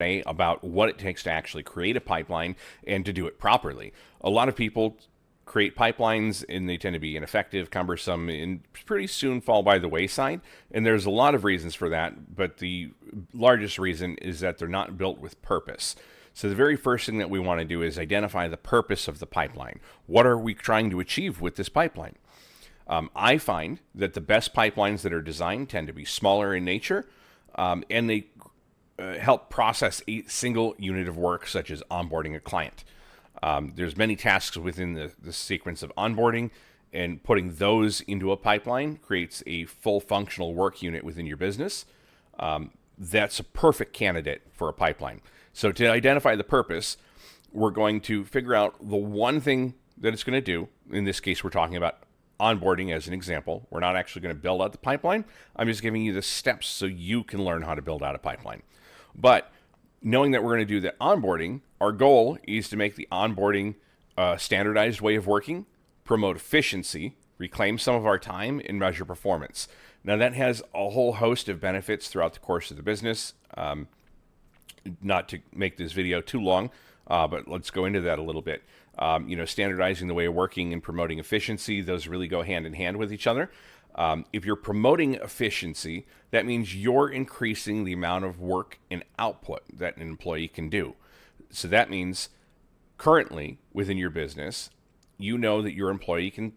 about what it takes to actually create a pipeline and to do it properly. A lot of people create pipelines and they tend to be ineffective, cumbersome, and pretty soon fall by the wayside. And there's a lot of reasons for that, but the largest reason is that they're not built with purpose. So the very first thing that we want to do is identify the purpose of the pipeline. What are we trying to achieve with this pipeline? I find that the best pipelines that are designed tend to be smaller in nature, and they help process a single unit of work, such as onboarding a client. There's many tasks within the sequence of onboarding, and putting those into a pipeline creates a full functional work unit within your business. That's a perfect candidate for a pipeline. So to identify the purpose, we're going to figure out the one thing that it's going to do. In this case, we're talking about onboarding as an example. We're not actually going to build out the pipeline. I'm just giving you the steps so you can learn how to build out a pipeline. But knowing that we're going to do the onboarding, our goal is to make the onboarding a standardized way of working, promote efficiency, reclaim some of our time, and measure performance. Now, that has a whole host of benefits throughout the course of the business. Not to make this video too long, but let's go into that a little bit. Standardizing the way of working and promoting efficiency, those really go hand in hand with each other. If you're promoting efficiency, that means you're increasing the amount of work and output that an employee can do. So that means currently within your business, you know that your employee can,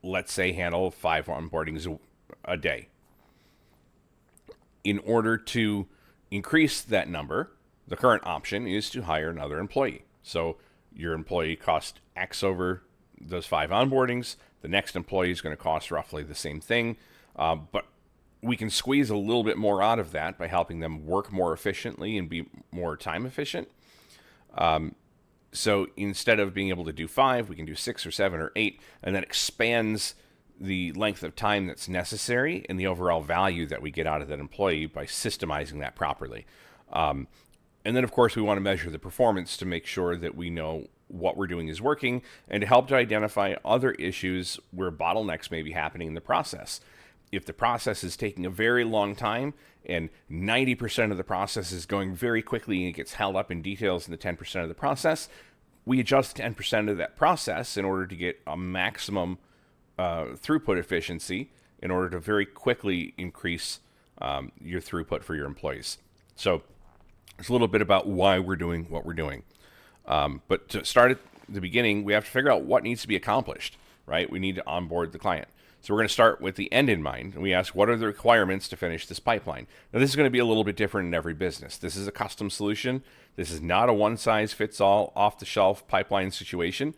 let's say, handle 5 onboardings a day. In order to increase that number, the current option is to hire another employee. So your employee costs X over those 5 onboardings. The next employee is going to cost roughly the same thing, but we can squeeze a little bit more out of that by helping them work more efficiently and be more time efficient. So instead of being able to do 5, we can do 6 or 7 or 8, and that expands the length of time that's necessary and the overall value that we get out of that employee by systemizing that properly. And then, of course, we want to measure the performance to make sure that we know what we're doing is working and to help to identify other issues where bottlenecks may be happening in the process. If the process is taking a very long time and 90% of the process is going very quickly and it gets held up in details in the 10% of the process, we adjust 10% of that process in order to get a maximum throughput efficiency in order to very quickly increase your throughput for your employees. So it's a little bit about why we're doing what we're doing. But to start at the beginning, we have to figure out what needs to be accomplished, right? We need to onboard the client. So we're going to start with the end in mind, and we ask, what are the requirements to finish this pipeline? Now, this is going to be a little bit different in every business. This is a custom solution. This is not a one-size-fits-all, off-the-shelf pipeline situation.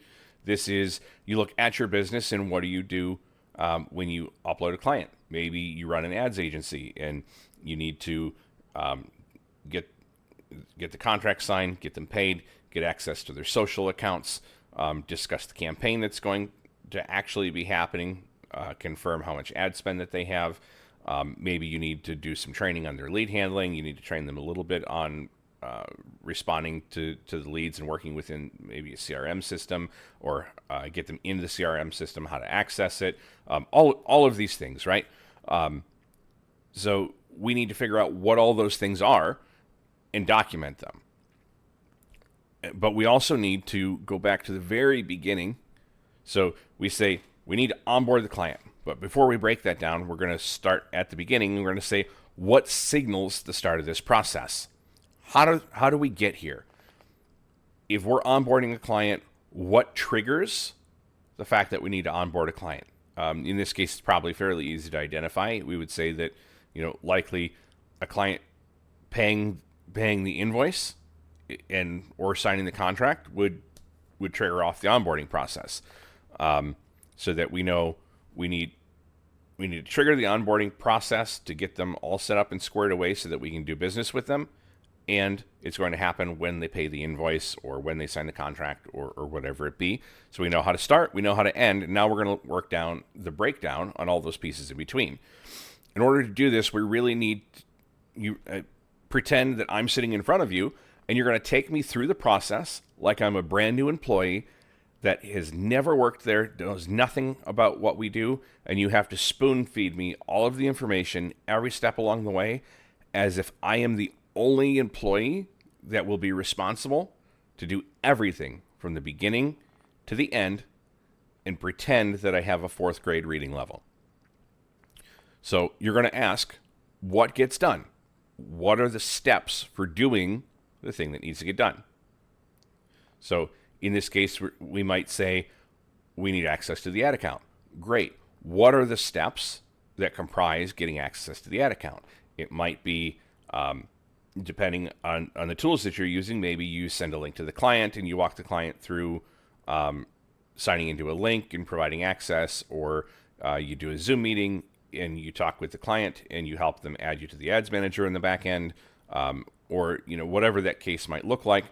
This is, you look at your business and what do you do when you upload a client? Maybe you run an ads agency and you need to get the contract signed, get them paid, get access to their social accounts, discuss the campaign that's going to actually be happening, confirm how much ad spend that they have. Maybe you need to do some training on their lead handling. You need to train them a little bit on responding to the leads and working within maybe a CRM system, or get them into the CRM system, how to access it. All of these things, right? So we need to figure out what all those things are and document them. But we also need to go back to the very beginning. So we say we need to onboard the client. But before we break that down, we're going to start at the beginning. We're going to say, what signals the start of this process? How do we get here? If we're onboarding a client, what triggers the fact that we need to onboard a client? In this case, it's probably fairly easy to identify. We would say that, likely a client paying the invoice and or signing the contract would trigger off the onboarding process, so that we know we need to trigger the onboarding process to get them all set up and squared away so that we can do business with them. And it's going to happen when they pay the invoice or when they sign the contract or whatever it be. So we know how to start, we know how to end, and now we're going to work down the breakdown on all those pieces in between. In order to do this, we really need you pretend that I'm sitting in front of you and you're going to take me through the process like I'm a brand new employee that has never worked there, knows nothing about what we do, and you have to spoon feed me all of the information every step along the way as if I am the only employee that will be responsible to do everything from the beginning to the end and pretend that I have a fourth grade reading level. So you're going to ask, what gets done? What are the steps for doing the thing that needs to get done? So in this case, we might say we need access to the ad account. Great. What are the steps that comprise getting access to the ad account? It might be, depending on the tools that you're using, maybe you send a link to the client and you walk the client through signing into a link and providing access, or you do a Zoom meeting and you talk with the client and you help them add you to the ads manager in the back end, or whatever that case might look like.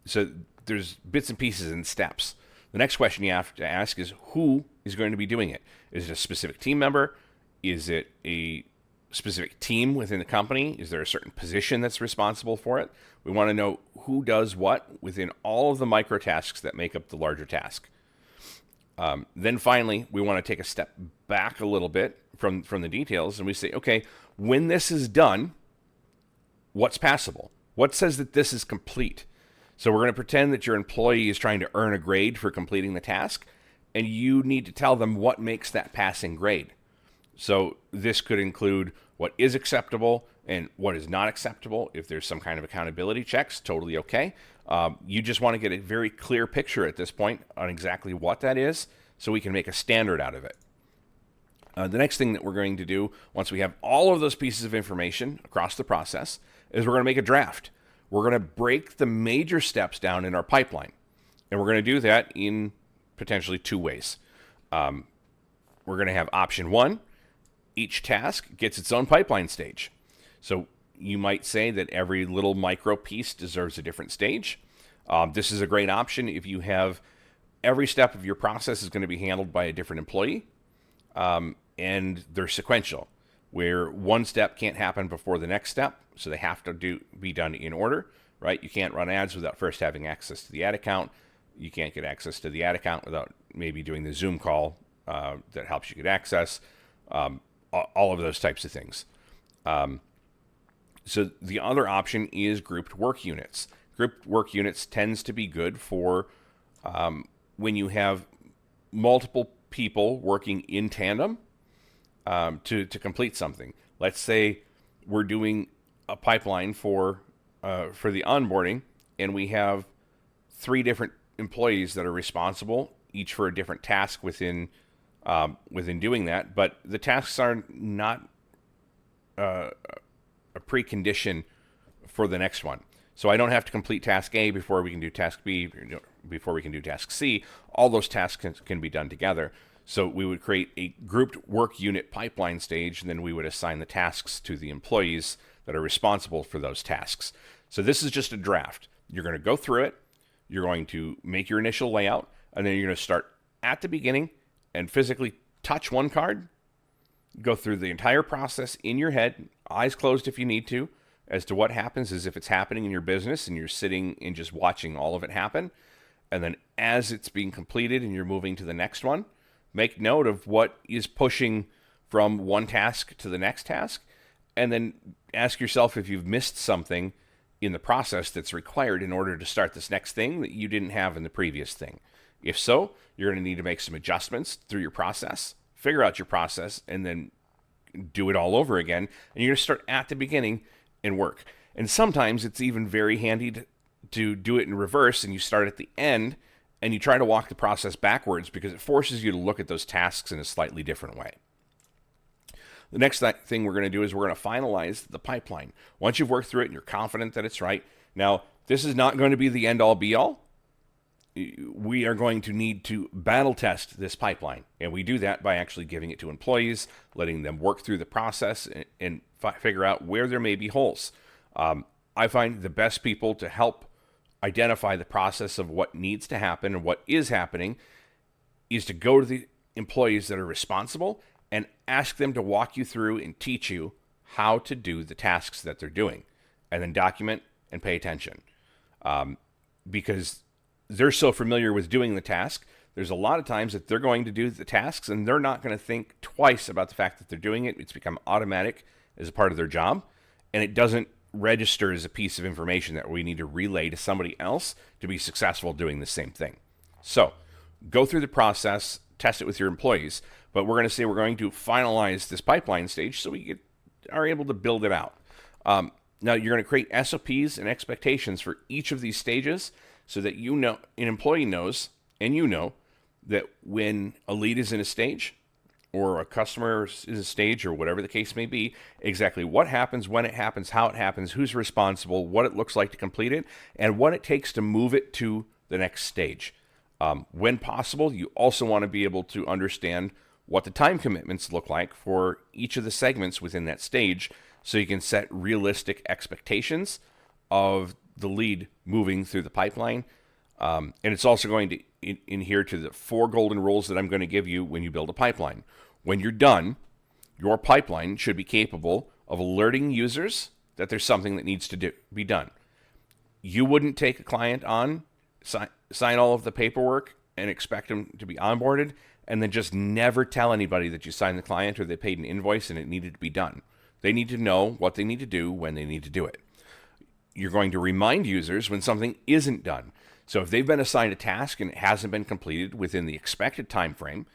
So there's bits and pieces and steps. The next question you have to ask is, who is going to be doing it? Is it a specific team member? Is it a specific team within the company? Is there a certain position that's responsible for it? We want to know who does what within all of the micro tasks that make up the larger task. Then finally, we want to take a step back a little bit from the details, and we say, okay, when this is done, what's passable? What says that this is complete? So we're going to pretend that your employee is trying to earn a grade for completing the task, and you need to tell them what makes that passing grade. So this could include what is acceptable and what is not acceptable. If there's some kind of accountability checks, totally okay. You just want to get a very clear picture at this point on exactly what that is so we can make a standard out of it. The next thing that we're going to do once we have all of those pieces of information across the process is we're going to make a draft. We're going to break the major steps down in our pipeline. And we're going to do that in potentially two ways. We're going to have option one. Each task gets its own pipeline stage. So you might say that every little micro piece deserves a different stage. This is a great option if you have every step of your process is going to be handled by a different employee, and they're sequential, where one step can't happen before the next step, so they have to be done in order, right? You can't run ads without first having access to the ad account. You can't get access to the ad account without maybe doing the Zoom call that helps you get access. All of those types of things. So the other option is grouped work units. Grouped work units tends to be good for when you have multiple people working in tandem to complete something. Let's say we're doing a pipeline for the onboarding, and we have 3 different employees that are responsible, each for a different task within doing that, but the tasks are not a precondition for the next one. So I don't have to complete task A before we can do task B, before we can do task C. All those tasks can be done together. So we would create a grouped work unit pipeline stage, and then we would assign the tasks to the employees that are responsible for those tasks. So this is just a draft. You're going to go through it. You're going to make your initial layout, and then you're going to start at the beginning and physically touch one card, go through the entire process in your head, eyes closed if you need to, as to what happens as if it's happening in your business and you're sitting and just watching all of it happen. And then as it's being completed and you're moving to the next one, make note of what is pushing from one task to the next task, and then ask yourself if you've missed something in the process that's required in order to start this next thing that you didn't have in the previous thing. If so, you're going to need to make some adjustments through your process, figure out your process, and then do it all over again. And you're going to start at the beginning and work. And sometimes it's even very handy to do it in reverse, and you start at the end and you try to walk the process backwards because it forces you to look at those tasks in a slightly different way. The next thing we're going to do is we're going to finalize the pipeline. Once you've worked through it and you're confident that it's right, now this is not going to be the end-all be-all. We are going to need to battle test this pipeline, and we do that by actually giving it to employees, letting them work through the process and figure out where there may be holes. I find the best people to help identify the process of what needs to happen and what is happening is to go to the employees that are responsible and ask them to walk you through and teach you how to do the tasks that they're doing, and then document and pay attention. Because they're so familiar with doing the task, there's a lot of times that they're going to do the tasks and they're not going to think twice about the fact that they're doing it. It's become automatic as a part of their job, and it doesn't register as a piece of information that we need to relay to somebody else to be successful doing the same thing. So go through the process, test it with your employees, but we're going to say we're going to finalize this pipeline stage so we are able to build it out. Now you're going to create SOPs and expectations for each of these stages so that you know, an employee knows, and you know, that when a lead is in a stage or a customer is in a stage or whatever the case may be, exactly what happens, when it happens, how it happens, who's responsible, what it looks like to complete it, and what it takes to move it to the next stage. When possible, you also want to be able to understand what the time commitments look like for each of the segments within that stage so you can set realistic expectations of the lead moving through the pipeline. And it's also going to adhere to the 4 golden rules that I'm going to give you when you build a pipeline. When you're done, your pipeline should be capable of alerting users that there's something that needs to be done. You wouldn't take a client on, sign all of the paperwork, and expect them to be onboarded, and then just never tell anybody that you signed the client or they paid an invoice and it needed to be done. They need to know what they need to do when they need to do it. You're going to remind users when something isn't done. So if they've been assigned a task and it hasn't been completed within the expected time frame,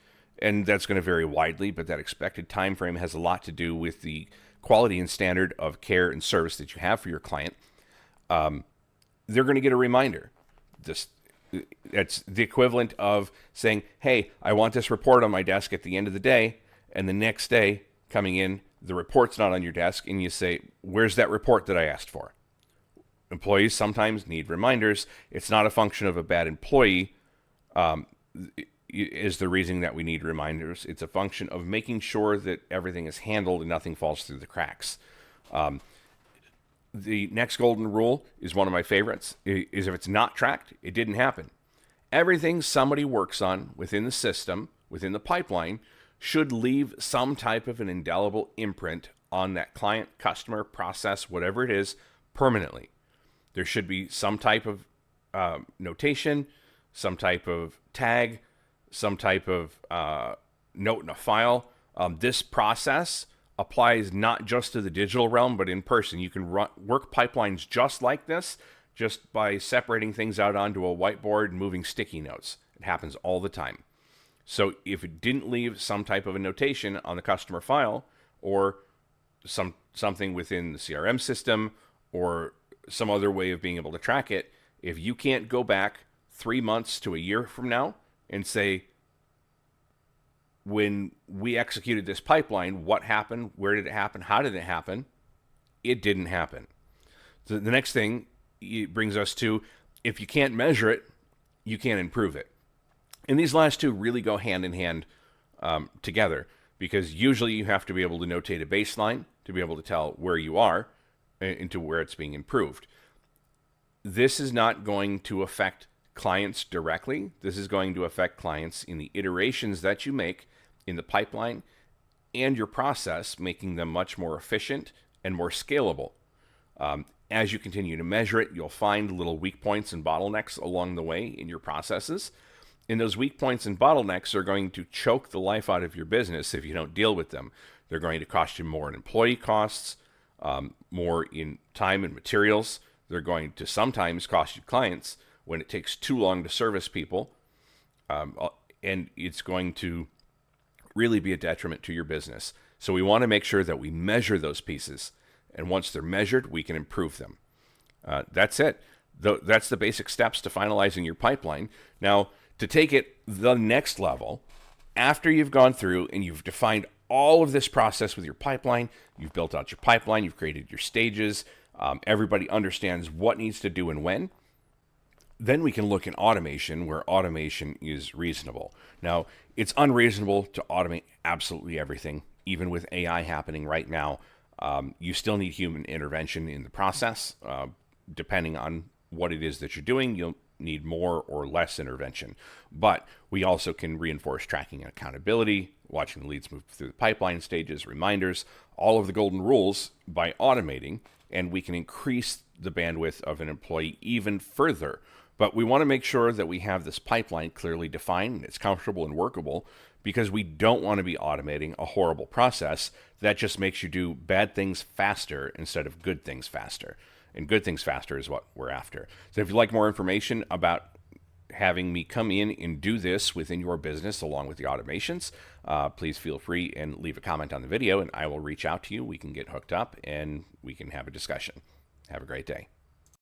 and that's going to vary widely, but that expected time frame has a lot to do with the quality and standard of care and service that you have for your client, they're going to get a reminder. That's the equivalent of saying, hey, I want this report on my desk at the end of the day, and the next day coming in, the report's not on your desk, and you say, where's that report that I asked for? Employees sometimes need reminders. It's not a function of a bad employee is the reason that we need reminders. It's a function of making sure that everything is handled and nothing falls through the cracks. The next golden rule is one of my favorites, is if it's not tracked, it didn't happen. Everything somebody works on within the system, within the pipeline, should leave some type of an indelible imprint on that client, customer, process, whatever it is, permanently. There should be some type of notation, some type of tag, some type of note in a file. This process applies not just to the digital realm, but in person. You can work pipelines just like this, just by separating things out onto a whiteboard and moving sticky notes. It happens all the time. So if it didn't leave some type of a notation on the customer file or something within the CRM system or some other way of being able to track it, if you can't go back 3 months to a year from now and say, when we executed this pipeline, what happened? Where did it happen? How did it happen? It didn't happen. So the next thing it brings us to, if you can't measure it, you can't improve it. And these last two really go hand in hand together, because usually you have to be able to notate a baseline to be able to tell where you are and to where it's being improved. This is not going to affect clients directly. This is going to affect clients in the iterations that you make in the pipeline and your process, making them much more efficient and more scalable. As you continue to measure it, you'll find little weak points and bottlenecks along the way in your processes. And those weak points and bottlenecks are going to choke the life out of your business if you don't deal with them. They're going to cost you more in employee costs, more in time and materials. They're going to sometimes cost you clients when it takes too long to service people. And it's going to really be a detriment to your business. So we want to make sure that we measure those pieces. And once they're measured, we can improve them. That's it. That's the basic steps to finalizing your pipeline. Now, to take it the next level, after you've gone through and you've defined all of this process with your pipeline, you've built out your pipeline, you've created your stages, everybody understands what needs to do and when, then we can look in automation where automation is reasonable. Now, it's unreasonable to automate absolutely everything, even with AI happening right now. You still need human intervention in the process. Depending on what it is that you're doing, you'll need more or less intervention. But we also can reinforce tracking and accountability, watching the leads move through the pipeline stages, reminders, all of the golden rules by automating, and we can increase the bandwidth of an employee even further. But we want to make sure that we have this pipeline clearly defined and it's comfortable and workable, because we don't want to be automating a horrible process that just makes you do bad things faster instead of good things faster. And good things faster is what we're after. So if you'd like more information about having me come in and do this within your business along with the automations, please feel free and leave a comment on the video, and I will reach out to you. We can get hooked up and we can have a discussion. Have a great day.